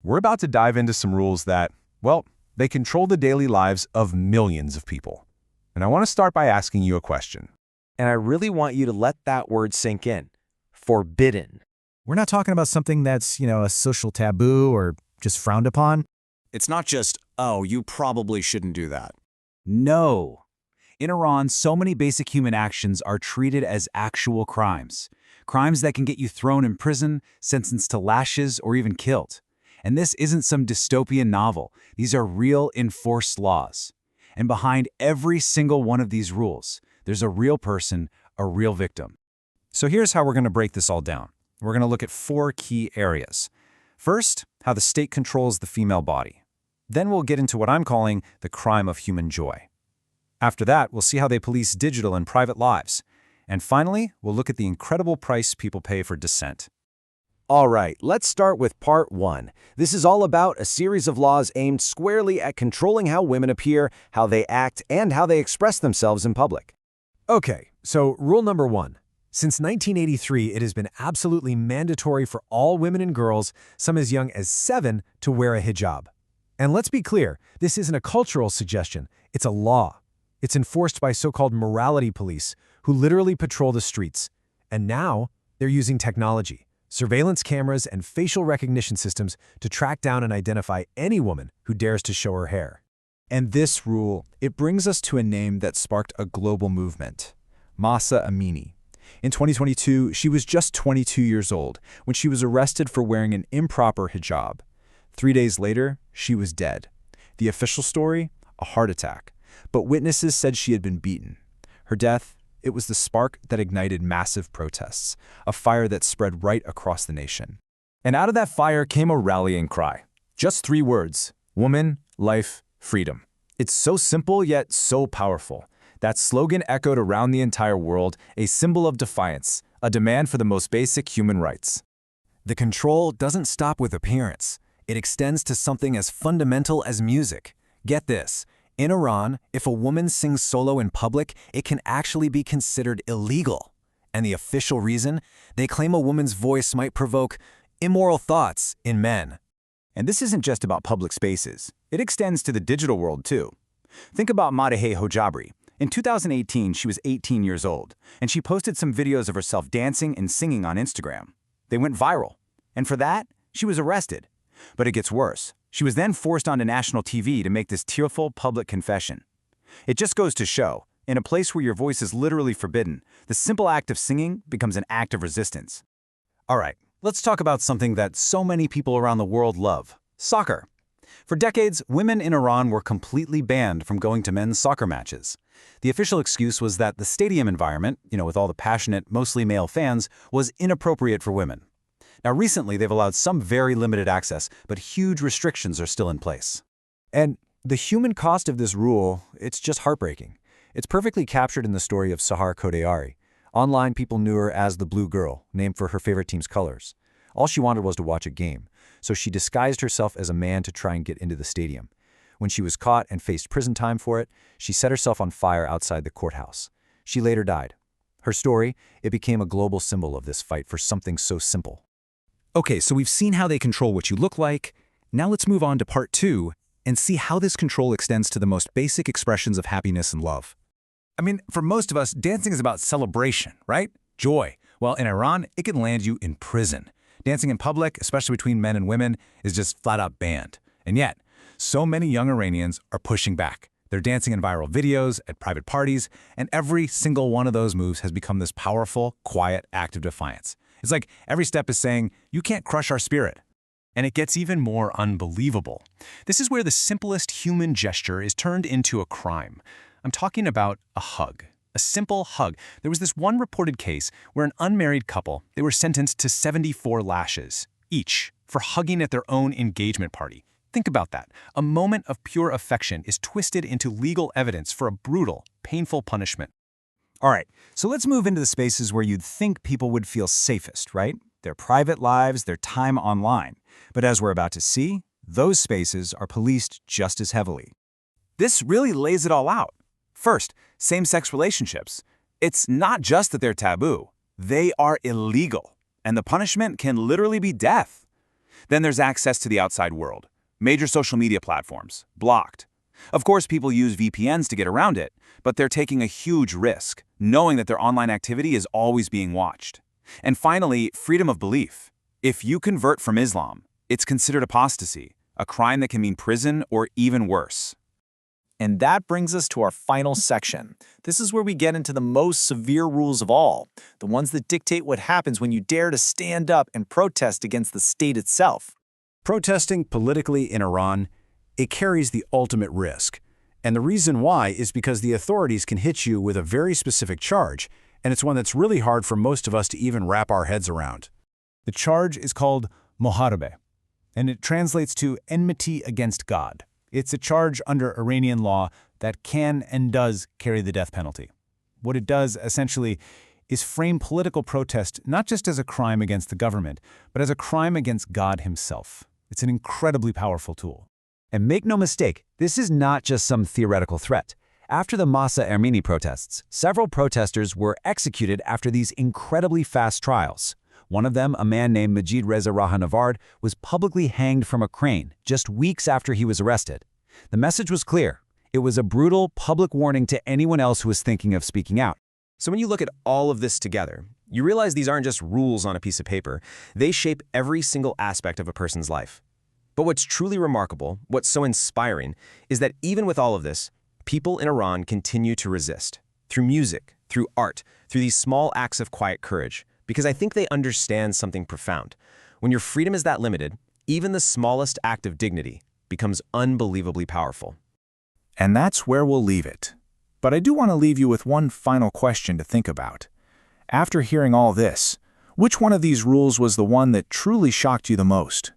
we're about to dive into some rules that, well, they control the daily lives of millions of people. And I want to start by asking you a question. And I really want you to let that word sink in. Forbidden. We're not talking about something that's, a social taboo or just frowned upon. It's not just, oh, you probably shouldn't do that. No. In Iran, so many basic human actions are treated as actual crimes. Crimes that can get you thrown in prison, sentenced to lashes, or even killed. And this isn't some dystopian novel. These are real enforced laws. And behind every single one of these rules, there's a real person, a real victim. So here's how we're going to break this all down. We're going to look at 4 key areas. First, how the state controls the female body. Then we'll get into what I'm calling the crime of human joy. After that, we'll see how they police digital and private lives. And finally, we'll look at the incredible price people pay for dissent. All right, let's start with part 1. This is all about a series of laws aimed squarely at controlling how women appear, how they act, and how they express themselves in public. Okay, so rule number 1. Since 1983, it has been absolutely mandatory for all women and girls, some as young as 7, to wear a hijab. And let's be clear, this isn't a cultural suggestion, it's a law. It's enforced by so-called morality police, who literally patrol the streets. And now, they're using technology, surveillance cameras, and facial recognition systems to track down and identify any woman who dares to show her hair. And this rule, it brings us to a name that sparked a global movement, Mahsa Amini. In 2022, she was just 22 years old when she was arrested for wearing an improper hijab. 3 days later, she was dead. The official story? A heart attack. But witnesses said she had been beaten. Her death? It was the spark that ignited massive protests, a fire that spread right across the nation. And out of that fire came a rallying cry. Just 3 words: woman, life, freedom. It's so simple yet so powerful. That slogan echoed around the entire world, a symbol of defiance, a demand for the most basic human rights. The control doesn't stop with appearance. It extends to something as fundamental as music. Get this. In Iran, if a woman sings solo in public, it can actually be considered illegal. And the official reason? They claim a woman's voice might provoke immoral thoughts in men. And this isn't just about public spaces. It extends to the digital world, too. Think about Madeh Hojabri. In 2018, she was 18 years old, and she posted some videos of herself dancing and singing on Instagram. They went viral. And for that, she was arrested. But it gets worse. She was then forced onto national TV to make this tearful public confession. It just goes to show, in a place where your voice is literally forbidden, the simple act of singing becomes an act of resistance. All right, let's talk about something that so many people around the world love: soccer. For decades, women in Iran were completely banned from going to men's soccer matches. The official excuse was that the stadium environment, with all the passionate, mostly male fans, was inappropriate for women. Now, recently, they've allowed some very limited access, but huge restrictions are still in place. And the human cost of this rule, it's just heartbreaking. It's perfectly captured in the story of Sahar Kodayari. Online, people knew her as the Blue Girl, named for her favorite team's colors. All she wanted was to watch a game, so she disguised herself as a man to try and get into the stadium. When she was caught and faced prison time for it, she set herself on fire outside the courthouse. She later died. Her story, it became a global symbol of this fight for something so simple. Okay, so we've seen how they control what you look like. Now let's move on to part 2 and see how this control extends to the most basic expressions of happiness and love. I mean, for most of us, dancing is about celebration, right? Joy. Well, in Iran, it can land you in prison. Dancing in public, especially between men and women, is just flat-out banned. And yet, so many young Iranians are pushing back. They're dancing in viral videos, at private parties, and every single one of those moves has become this powerful, quiet act of defiance. It's like every step is saying, you can't crush our spirit. And it gets even more unbelievable. This is where the simplest human gesture is turned into a crime. I'm talking about a hug. A simple hug. There was this one reported case where an unmarried couple, they were sentenced to 74 lashes, each, for hugging at their own engagement party. Think about that. A moment of pure affection is twisted into legal evidence for a brutal, painful punishment. All right, so let's move into the spaces where you'd think people would feel safest, right? Their private lives, their time online. But as we're about to see, those spaces are policed just as heavily. This really lays it all out. First, same-sex relationships. It's not just that they're taboo. They are illegal, and the punishment can literally be death. Then there's access to the outside world. Major social media platforms, blocked. Of course, people use VPNs to get around it, but they're taking a huge risk, knowing that their online activity is always being watched. And finally, freedom of belief. If you convert from Islam, it's considered apostasy, a crime that can mean prison or even worse. And that brings us to our final section. This is where we get into the most severe rules of all, the ones that dictate what happens when you dare to stand up and protest against the state itself. Protesting politically in Iran, it carries the ultimate risk. And the reason why is because the authorities can hit you with a very specific charge, and it's one that's really hard for most of us to even wrap our heads around. The charge is called Moharebe, and it translates to enmity against God. It's a charge under Iranian law that can and does carry the death penalty. What it does, essentially, is frame political protest not just as a crime against the government, but as a crime against God himself. It's an incredibly powerful tool. And make no mistake, this is not just some theoretical threat. After the Mahsa Amini protests, several protesters were executed after these incredibly fast trials. One of them, a man named Majid Reza Rahanavard, was publicly hanged from a crane just weeks after he was arrested. The message was clear. It was a brutal public warning to anyone else who was thinking of speaking out. So when you look at all of this together, you realize these aren't just rules on a piece of paper. They shape every single aspect of a person's life. But what's truly remarkable, what's so inspiring, is that even with all of this, people in Iran continue to resist. Through music, through art, through these small acts of quiet courage. Because I think they understand something profound. When your freedom is that limited, even the smallest act of dignity becomes unbelievably powerful. And that's where we'll leave it. But I do want to leave you with one final question to think about. After hearing all this, which one of these rules was the one that truly shocked you the most?